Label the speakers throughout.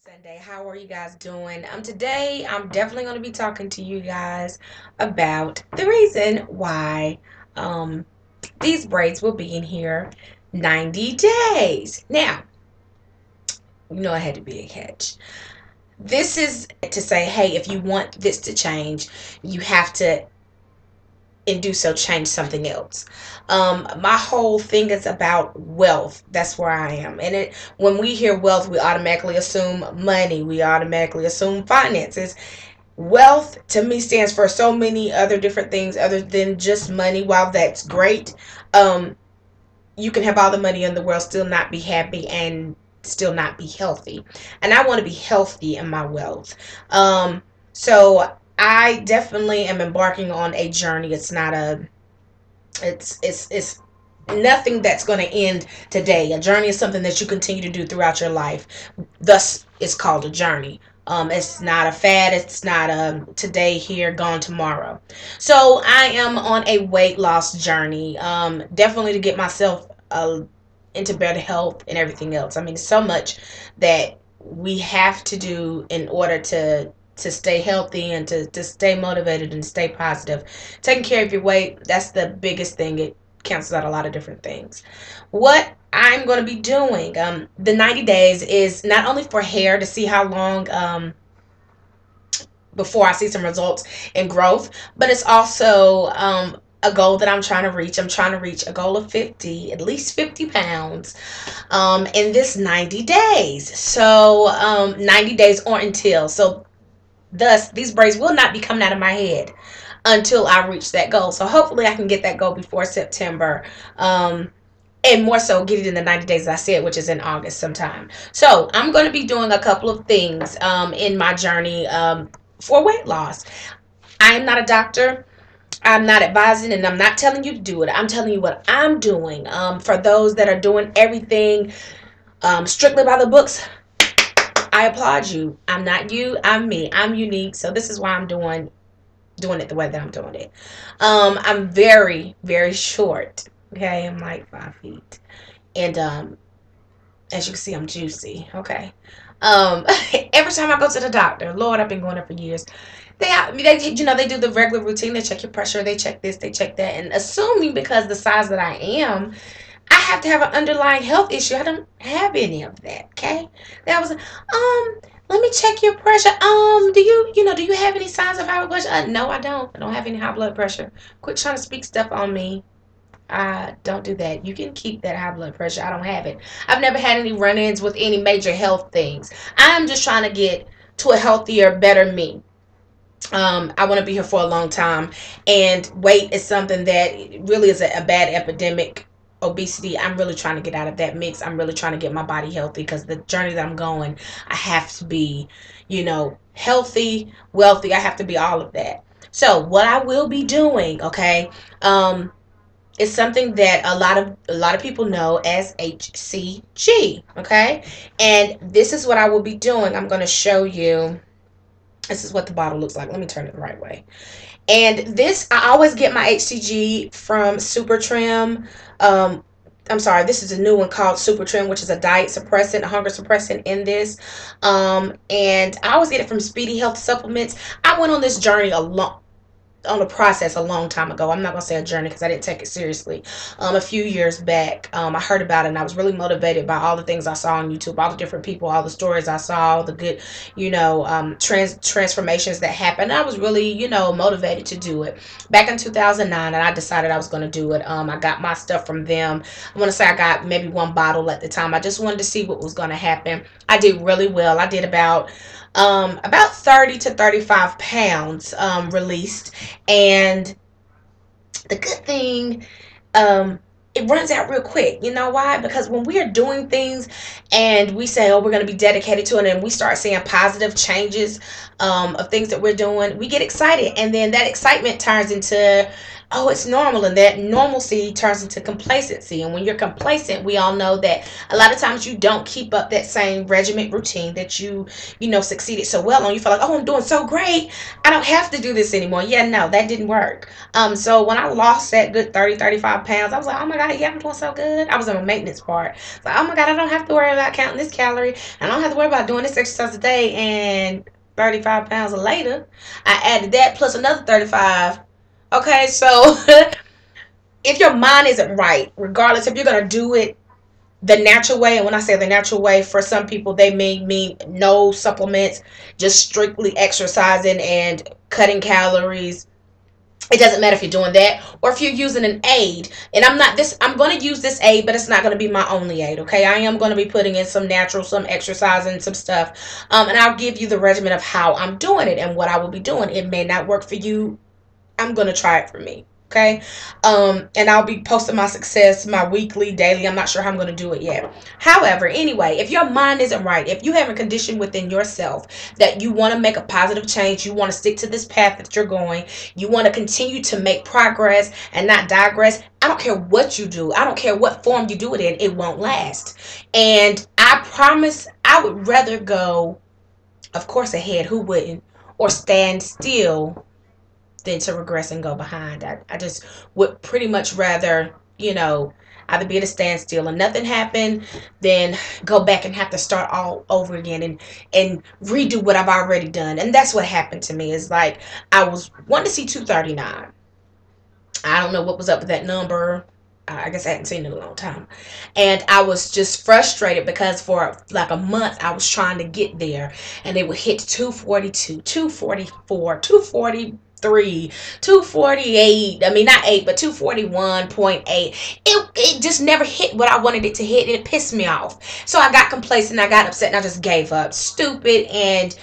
Speaker 1: Sunday. How are you guys doing? Today I'm definitely going to be talking to you guys about the reason why um these braids will be in here 90 days. Now, I had to be a catch. This is to say, hey, if you want this to change, you have to and do so change something else. My whole thing is about wealth. That's where I am. And when we hear wealth, we automatically assume money. We automatically assume finances. Wealth to me stands for so many other different things other than just money. While that's great, um, you can have all the money in the world, still not be happy and still not be healthy. And I want to be healthy in my wealth. So I definitely am embarking on a journey. It's nothing that's going to end today. A journey is something that you continue to do throughout your life. Thus, it's called a journey. It's not a fad. It's not a today here, gone tomorrow. So I am on a weight loss journey. Definitely to get myself into better health and everything else. I mean, so much that we have to do in order to stay healthy and to stay motivated and stay positive. Taking care of your weight, that's the biggest thing. It cancels out a lot of different things. What I'm going to be doing, the 90 days is not only for hair to see how long before I see some results and growth, but it's also a goal that I'm trying to reach. I'm trying to reach a goal of 50, at least 50 pounds in this 90 days. So 90 days or until. So thus, these braids will not be coming out of my head until I reach that goal. So hopefully I can get that goal before September. And more so get it in the 90 days, as I said, which is in August sometime. So I'm going to be doing a couple of things in my journey for weight loss. I am not a doctor. I'm not advising and I'm not telling you to do it. I'm telling you what I'm doing. For those that are doing everything strictly by the books, I applaud you. I'm not you. I'm me. I'm unique. So this is why I'm doing it the way that I'm doing it. I'm very, very short. Okay, I'm like 5 feet, and as you can see, I'm juicy. Okay. Um, every time I go to the doctor, Lord, I've been going there for years. They do the regular routine. They check your pressure. They check this. They check that. And assuming because the size that I am, I have to have an underlying health issue. I don't have any of that. Okay. That was let me check your pressure. Do you have any signs of high blood pressure? No, I don't. I don't have any high blood pressure. Quit trying to speak stuff on me. I don't do that. You can keep that high blood pressure. I don't have it. I've never had any run-ins with any major health things. I'm just trying to get to a healthier, better me. I want to be here for a long time, and weight is something that really is a bad epidemic. Obesity, I'm really trying to get out of that mix. I'm really trying to get my body healthy because the journey that I'm going, I have to be, healthy, wealthy. I have to be all of that. So what I will be doing, okay, is something that a lot of people know as HCG, okay, and this is what I will be doing. I'm going to show you. This is what the bottle looks like. Let me turn it the right way. And this, I always get my HCG from Super Trim. I'm sorry, this is a new one called Super Trim, which is a diet suppressant, a hunger suppressant in this. And I always get it from Speedy Health Supplements. I went on this journey on the process a long time ago. I'm not gonna say a journey because I didn't take it seriously. A few years back, I heard about it and I was really motivated by all the things I saw on YouTube, all the different people, all the stories I saw, all the good, transformations that happened. I was really, motivated to do it back in 2009, and I decided I was gonna do it. I got my stuff from them. I want to say I got maybe one bottle at the time. I just wanted to see what was gonna happen. I did really well. I did about 30 to 35 pounds released. And the good thing, it runs out real quick. You know why? Because when we are doing things and we say, oh, we're going to be dedicated to it, and we start seeing positive changes of things that we're doing, we get excited. And then that excitement turns into oh, it's normal, and that normalcy turns into complacency. And when you're complacent, we all know that a lot of times you don't keep up that same regiment routine that you know, succeeded so well on. You feel like, oh, I'm doing so great, I don't have to do this anymore. Yeah, no, that didn't work. So when I lost that good 30-35 pounds, I was like, oh my god, yeah, I'm doing so good. I was on a maintenance part. It's like, oh my god, I don't have to worry about counting this calorie, I don't have to worry about doing this exercise a day. And 35 pounds later, I added that plus another 35. Okay, so if your mind isn't right, regardless if you're gonna do it the natural way, and when I say the natural way, for some people they may mean no supplements, just strictly exercising and cutting calories. It doesn't matter if you're doing that or if you're using an aid. And I'm going to use this aid, but it's not going to be my only aid. Okay, I am going to be putting in some natural, some exercising, some stuff, and I'll give you the regimen of how I'm doing it and what I will be doing. It may not work for you. I'm gonna try it for me. Okay. And I'll be posting my success, my weekly, daily. I'm not sure how I'm gonna do it yet. However, anyway, if your mind isn't right, if you haven't conditioned within yourself that you want to make a positive change, you want to stick to this path that you're going, you want to continue to make progress and not digress, I don't care what you do, I don't care what form you do it in, it won't last. And I promise I would rather go, of course, ahead, who wouldn't, or stand still than to regress and go behind. I just would pretty much rather, you know, either be at a standstill and nothing happen than go back and have to start all over again and redo what I've already done. And that's what happened to me. Is like I was wanting to see 239. I don't know what was up with that number. I guess I hadn't seen it in a long time. And I was just frustrated because for like a month I was trying to get there, and they would hit 242, 244, 243, 248. I mean, not 8, but 241.8. It just never hit what I wanted it to hit, and it pissed me off. So I got complacent, I got upset, and I just gave up. Stupid. And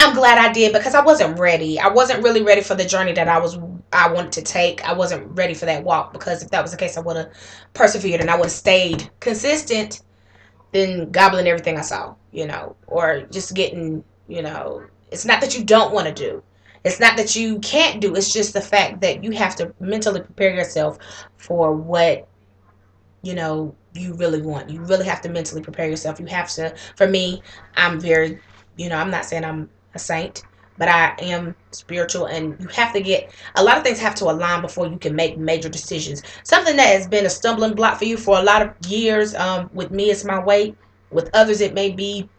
Speaker 1: I'm glad I did, because I wasn't ready. I wasn't really ready for the journey that I wanted to take. I wasn't ready for that walk, because if that was the case, I would have persevered and I would have stayed consistent than gobbling everything I saw, you know, or just getting, you know, it's not that you don't want to do. It's not that you can't do. It's just the fact that you have to mentally prepare yourself for what, you know, you really want. You really have to mentally prepare yourself. You have to, for me, I'm very, you know, I'm not saying I'm a saint, but I am spiritual, and you have to get, a lot of things have to align before you can make major decisions. Something that has been a stumbling block for you for a lot of years, with me, it's my weight. With others, it may be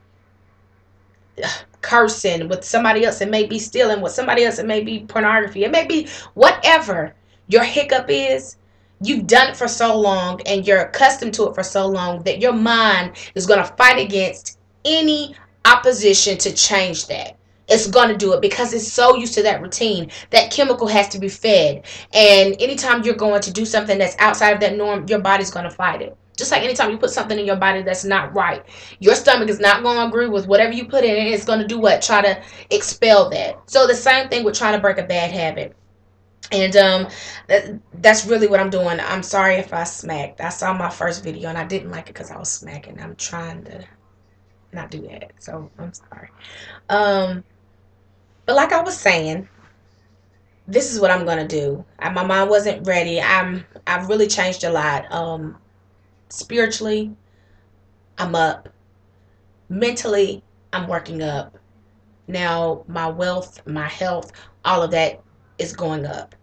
Speaker 1: cursing. With somebody else, it may be stealing. With somebody else, it may be pornography. It may be whatever your hiccup is. You've done it for so long and you're accustomed to it for so long that your mind is going to fight against any opposition to change that. It's going to do it because it's so used to that routine. That chemical has to be fed. And anytime you're going to do something that's outside of that norm, your body's going to fight it. Just like anytime you put something in your body that's not right, your stomach is not going to agree with whatever you put in it. It's going to do what? Try to expel that. So the same thing with trying to break a bad habit. And that's really what I'm doing. I'm sorry if I smacked. I saw my first video and I didn't like it because I was smacking. I'm trying to not do that. So I'm sorry. But like I was saying, this is what I'm gonna do. My mind wasn't ready. I've really changed a lot. Spiritually, I'm up. Mentally, I'm working up. Now my wealth, my health, all of that is going up.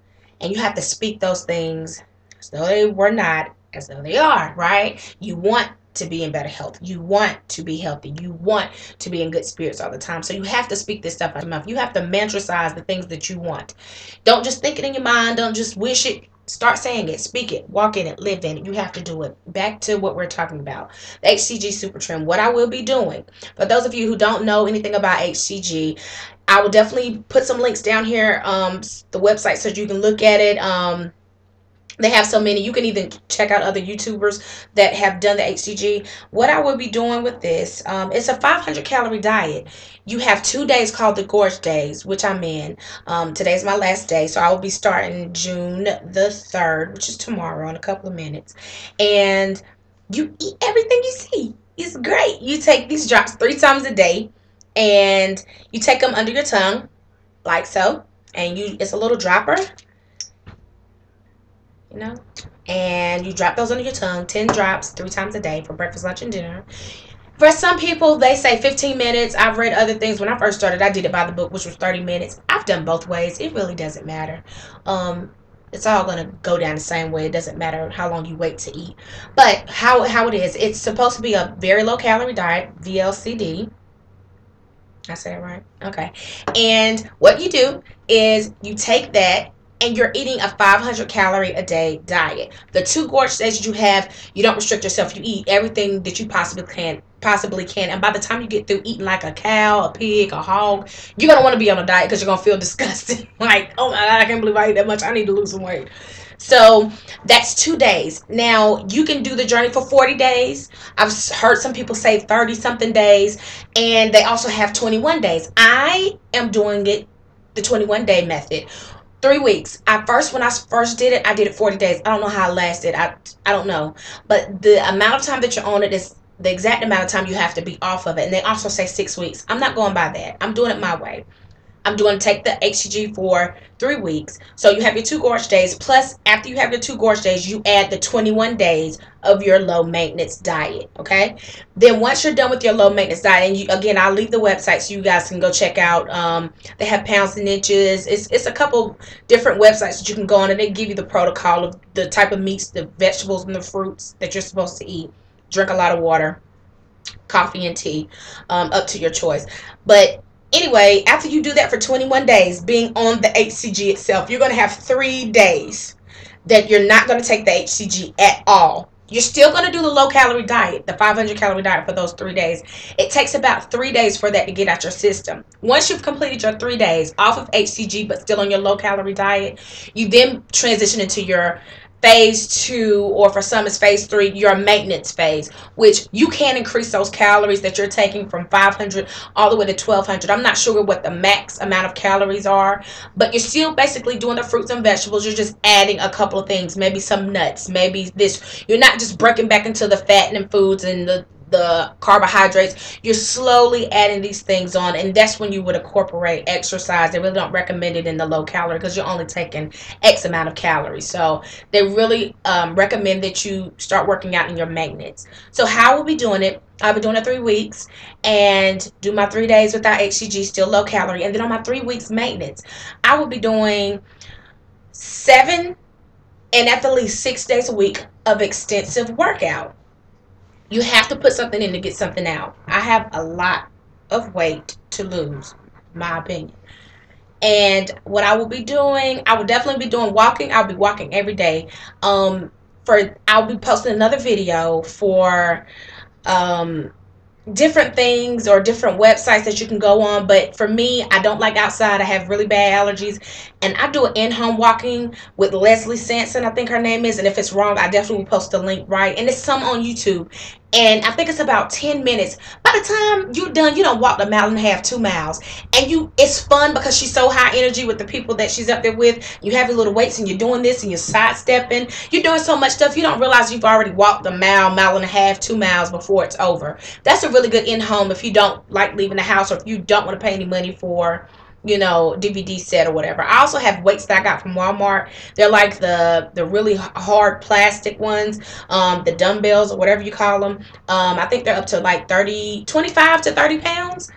Speaker 1: And you have to speak those things as though they were not, as though they are, right? You want to be in better health. You want to be healthy. You want to be in good spirits all the time. So you have to speak this stuff out of your mouth. You have to mantrasize the things that you want. Don't just think it in your mind. Don't just wish it. Start saying it. Speak it. Walk in it. Live in it. You have to do it. Back to what we're talking about. The HCG Super Trim. What I will be doing. For those of you who don't know anything about HCG, I will definitely put some links down here, the website, so you can look at it. They have so many. You can even check out other YouTubers that have done the HCG. What I will be doing with this, it's a 500 calorie diet. You have 2 days called the Gorge Days, which I'm in. Today's my last day, so I will be starting June the 3rd, which is tomorrow in a couple of minutes. And you eat everything you see. It's great. You take these drops 3 times a day, and you take them under your tongue, like so. And it's a little dropper. you know. And you drop those under your tongue, 10 drops, 3 times a day for breakfast, lunch, and dinner. For some people, they say 15 minutes. I've read other things. When I first started, I did it by the book, which was 30 minutes. I've done both ways. It really doesn't matter. It's all going to go down the same way. It doesn't matter how long you wait to eat. But how it is, it's supposed to be a very low calorie diet, VLCD. I say it right? Okay. And what you do is you take that and you're eating a 500 calorie a day diet. The 2 gorge days you have, you don't restrict yourself. You eat everything that you possibly can. And by the time you get through eating like a cow, a pig, a hog, you're going to want to be on a diet because you're going to feel disgusting. Like, oh my God, I can't believe I ate that much. I need to lose some weight. So that's 2 days. Now you can do the journey for 40 days. I've heard some people say 30 something days, and they also have 21 days. I am doing it the 21-day method. 3 weeks. When I first did it, I did it 40 days. I don't know how it lasted. I don't know. But the amount of time that you're on it is the exact amount of time you have to be off of it. And they also say 6 weeks. I'm not going by that. I'm doing it my way. I'm doing take the HCG for 3 weeks. So you have your 2 gorge days. Plus, after you have your 2 gorge days, you add the 21 days of your low maintenance diet. Okay. Then once you're done with your low maintenance diet, and again, I'll leave the website so you guys can go check out. They have pounds and inches. It's a couple different websites that you can go on, and they give you the protocol of the type of meats, the vegetables, and the fruits that you're supposed to eat. Drink a lot of water, coffee and tea, up to your choice. But anyway, after you do that for 21 days, being on the HCG itself, you're going to have 3 days that you're not going to take the HCG at all. You're still going to do the low calorie diet, the 500 calorie diet for those 3 days. It takes about 3 days for that to get out your system. Once you've completed your 3 days off of HCG but still on your low calorie diet, you then transition into your phase 2, or for some it's phase 3, your maintenance phase, which you can increase those calories that you're taking from 500 all the way to 1200. I'm not sure what the max amount of calories are, but you're still basically doing the fruits and vegetables. You're just adding a couple of things, maybe some nuts, maybe this. You're not just breaking back into the fattening foods and the carbohydrates. You're slowly adding these things on, and that's when you would incorporate exercise. They really don't recommend it in the low calorie because you're only taking X amount of calories. So they really recommend that you start working out in your maintenance. So how we'll be doing it, I'll be doing it 3 weeks and do my 3 days without HCG, still low calorie, and then on my 3 weeks maintenance, I will be doing 7 and at the least 6 days a week of extensive workout. You have to put something in to get something out. I have a lot of weight to lose, my opinion. And what I will be doing, I will definitely be doing walking. I'll be walking every day. I'll be posting another video for different things or different websites that you can go on. But for me, I don't like outside. I have really bad allergies, and I do an in-home walking with Leslie Sanson, I think her name is, and if it's wrong, I definitely will post the link right. And it's some on YouTube, and I think it's about 10 minutes. By the time you're done, you don't walk 1.5 miles, 2 miles, and it's fun because she's so high energy with the people that she's up there with. You have your little weights and you're doing this and you're sidestepping. You're doing so much stuff you don't realize you've already walked 1 mile, 1.5 miles, 2 miles before it's over. That's a really good in-home if you don't like leaving the house, or if you don't want to pay any money for, DVD set or whatever. I also have weights that I got from Walmart. They're like the really hard plastic ones, the dumbbells or whatever you call them. I think they're up to like 25 to 30 pounds.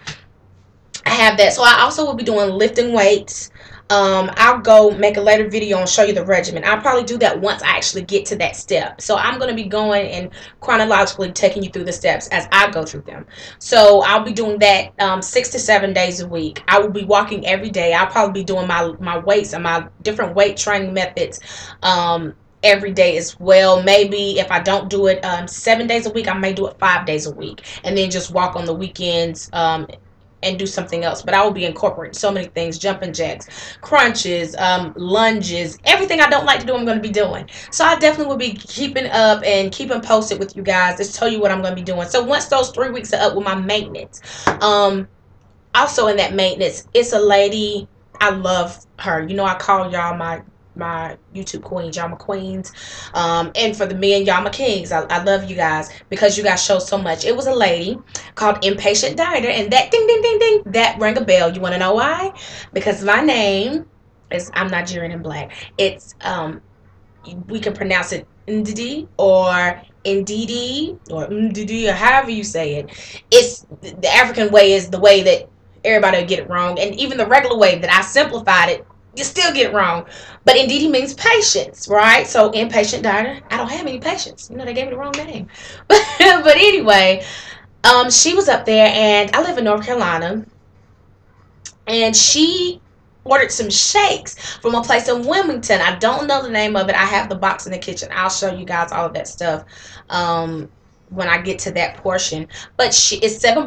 Speaker 1: I have that. So I also will be doing lifting weights. I'll go make a later video and show you the regimen. I'll probably do that once I actually get to that step. So I'm going to be going and chronologically taking you through the steps as I go through them. So I'll be doing that 6 to 7 days a week. I will be walking every day. I'll probably be doing my weights and my different weight training methods every day as well. Maybe if I don't do it 7 days a week, I may do it 5 days a week, and then just walk on the weekends and do something else. But I will be incorporating so many things: jumping jacks, crunches, lunges, everything I don't like to do, I'm going to be doing. So I definitely will be keeping up and keeping posted with you guys to tell you what I'm going to be doing. So once those 3 weeks are up with my maintenance, also in that maintenance, it's a lady, I love her. I call y'all my YouTube queens. Y'all my queens. And for the men, y'all my kings. I love you guys because you guys show so much. It was a lady called Impatient Dieter, and that ding ding ding ding, that rang a bell. You want to know why? Because my name is, I'm Nigerian and black. It's We can pronounce it Ndidi or Ndidi or Ndidi or however you say it. It's the African way is the way that everybody will get it wrong, and even the regular way that I simplified it, you still get it wrong. But Ndidi means patience, right? So impatient dieter, I don't have any patience. You know, they gave me the wrong name. But anyway, she was up there, and I live in North Carolina, and she ordered some shakes from a place in Wilmington. I don't know the name of it. I have the box in the kitchen. I'll show you guys all of that stuff when I get to that portion. But it's 7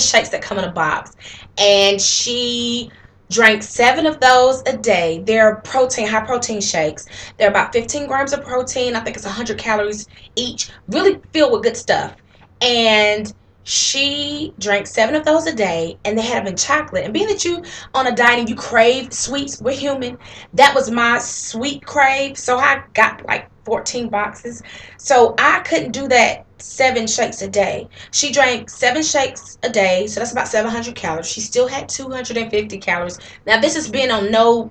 Speaker 1: shakes that come in a box, and she drank 7 of those a day. They're high protein shakes. They're about 15 grams of protein. I think it's 100 calories each. Really filled with good stuff. And she drank 7 of those a day, and they had them in chocolate. And being that you on a diet and you crave sweets, we're human. That was my sweet crave, so I got like 14 boxes. So I couldn't do that 7 shakes a day. She drank 7 shakes a day, so that's about 700 calories. She still had 250 calories. Now this has been on no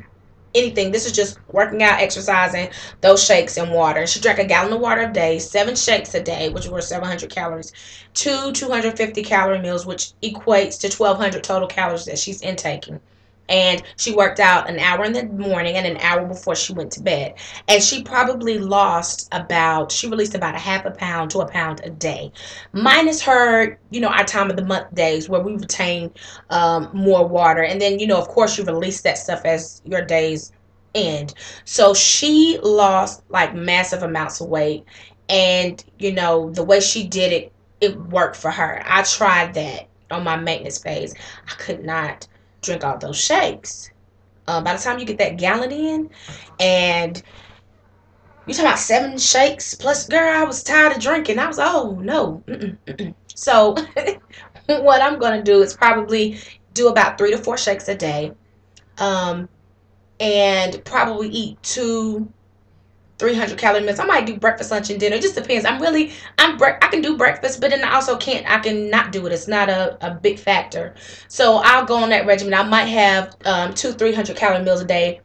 Speaker 1: anything. This is just working out, exercising, those shakes and water. She drank a gallon of water a day, 7 shakes a day, which were 700 calories, 250 calorie meals, which equates to 1,200 total calories that she's intaking. And she worked out an hour in the morning and an hour before she went to bed. And she probably she released about a half a pound to a pound a day. Minus her, our time of the month days where we retain more water. And then, of course, you release that stuff as your days end. So she lost like massive amounts of weight. And, the way she did it, it worked for her. I tried that on my maintenance phase. I could not drink all those shakes. By the time you get that gallon in, and you talking about 7 shakes plus, girl, I was tired of drinking. I was, oh no. So what I'm gonna do is probably do about 3 to 4 shakes a day, and probably eat 300-calorie meals. I might do breakfast, lunch, and dinner. It just depends. I can do breakfast, but then I also can't. I can not do it. It's not a big factor. So I'll go on that regimen. I might have 2 300-calorie meals a day,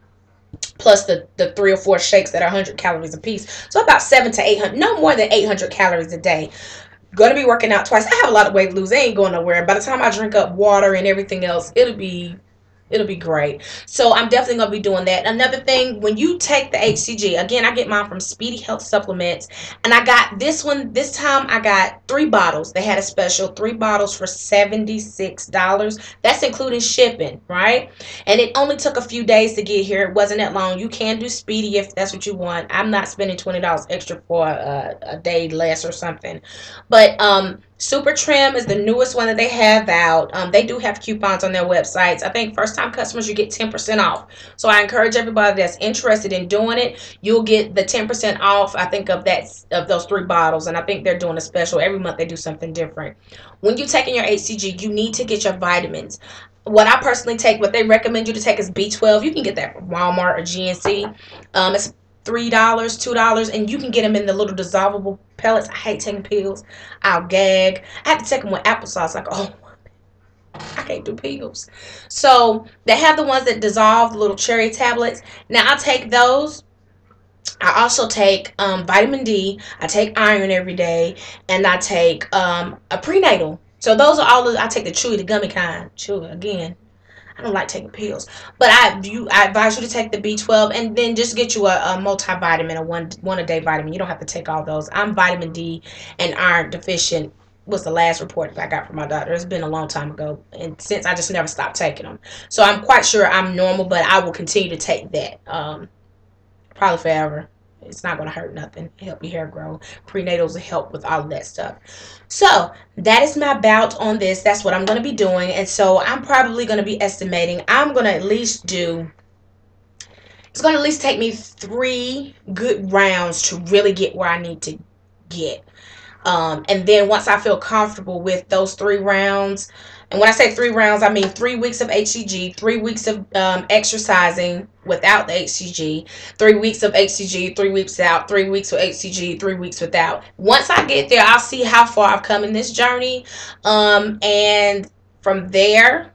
Speaker 1: plus the 3 or 4 shakes that are 100 calories a piece. So about 700 to 800, no more than 800 calories a day. Gonna be working out twice. I have a lot of weight to lose. I ain't going nowhere. By the time I drink up water and everything else, it'll be great. So I'm definitely going to be doing that. Another thing, when you take the HCG, again, I get mine from Speedy Health Supplements, and I got this one. This time I got 3 bottles. They had a special 3 bottles for $76. That's including shipping, right? And it only took a few days to get here. It wasn't that long. You can do Speedy if that's what you want. I'm not spending $20 extra for a day less or something. But Super Trim is the newest one that they have out. They do have coupons on their websites. I think first-time customers, you get 10% off. So I encourage everybody that's interested in doing it, you'll get the 10% off, I think, of those 3 bottles. And I think they're doing a special. Every month they do something different. When you're taking your HCG, you need to get your vitamins. What I personally take, what they recommend you to take is B12. You can get that from Walmart or GNC. It's $3, $2, and you can get them in the little dissolvable pellets. I hate taking pills. I'll gag. I have to take them with applesauce. Like, oh, I can't do pills. So they have the ones that dissolve, the little cherry tablets. Now I take those. I also take vitamin D. I take iron every day, and I take a prenatal. So those are all. I take the chewy, the gummy kind. Chewy again. I don't like taking pills, but I advise you to take the B12, and then just get you a multivitamin, a one a day vitamin. You don't have to take all those. I'm vitamin D and iron deficient. Was the last report that I got from my doctor. It's been a long time ago, and since I just never stopped taking them. So I'm quite sure I'm normal, but I will continue to take that probably forever. It's not going to hurt nothing. Help your hair grow. Prenatals will help with all of that stuff. So that is my bout on this. That's what I'm going to be doing. And so I'm probably going to be estimating I'm going to at least do, it's going to at least take me 3 good rounds to really get where I need to get. And then once I feel comfortable with those 3 rounds, and when I say 3 rounds, I mean 3 weeks of HCG, 3 weeks of exercising without the HCG, 3 weeks of HCG, 3 weeks out, 3 weeks with HCG, 3 weeks without. Once I get there, I'll see how far I've come in this journey. And from there,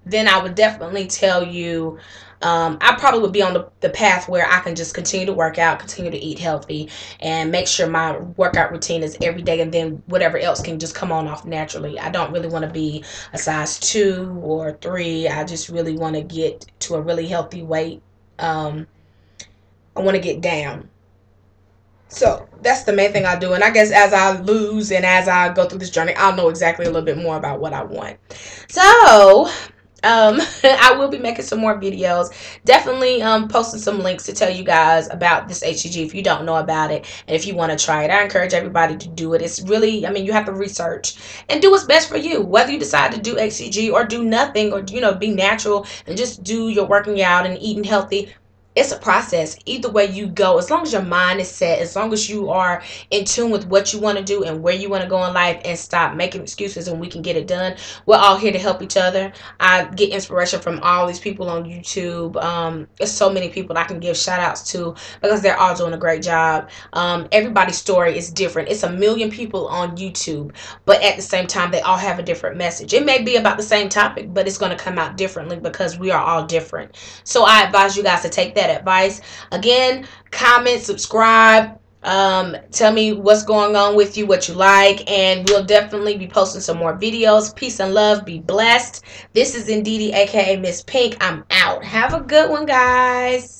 Speaker 1: then I would definitely tell you I probably would be on the path where I can just continue to work out, continue to eat healthy, and make sure my workout routine is every day, and then whatever else can just come on off naturally. I don't really want to be a size 2 or 3. I just really want to get to a really healthy weight. I want to get down. So that's the main thing I do. And I guess as I lose and as I go through this journey, I'll know exactly a little bit more about what I want. So I will be making some more videos. Definitely posting some links to tell you guys about this HCG if you don't know about it and if you want to try it. I encourage everybody to do it. It's really, I mean, you have to research and do what's best for you. Whether you decide to do HCG or do nothing, or be natural and just do your working out and eating healthy, it's a process. Either way you go, as long as your mind is set, as long as you are in tune with what you want to do and where you want to go in life, and stop making excuses, and we can get it done. We're all here to help each other. I get inspiration from all these people on YouTube. There's so many people I can give shout outs to because they're all doing a great job. Everybody's story is different. It's a million people on YouTube, but at the same time they all have a different message. It may be about the same topic, but it's going to come out differently because we are all different. So I advise you guys to take that advice. Again, comment, subscribe, tell me what's going on with you, what you like, and we'll definitely be posting some more videos. Peace and love. Be blessed. This is Ndidi, aka Miss Pink. I'm out. Have a good one, guys.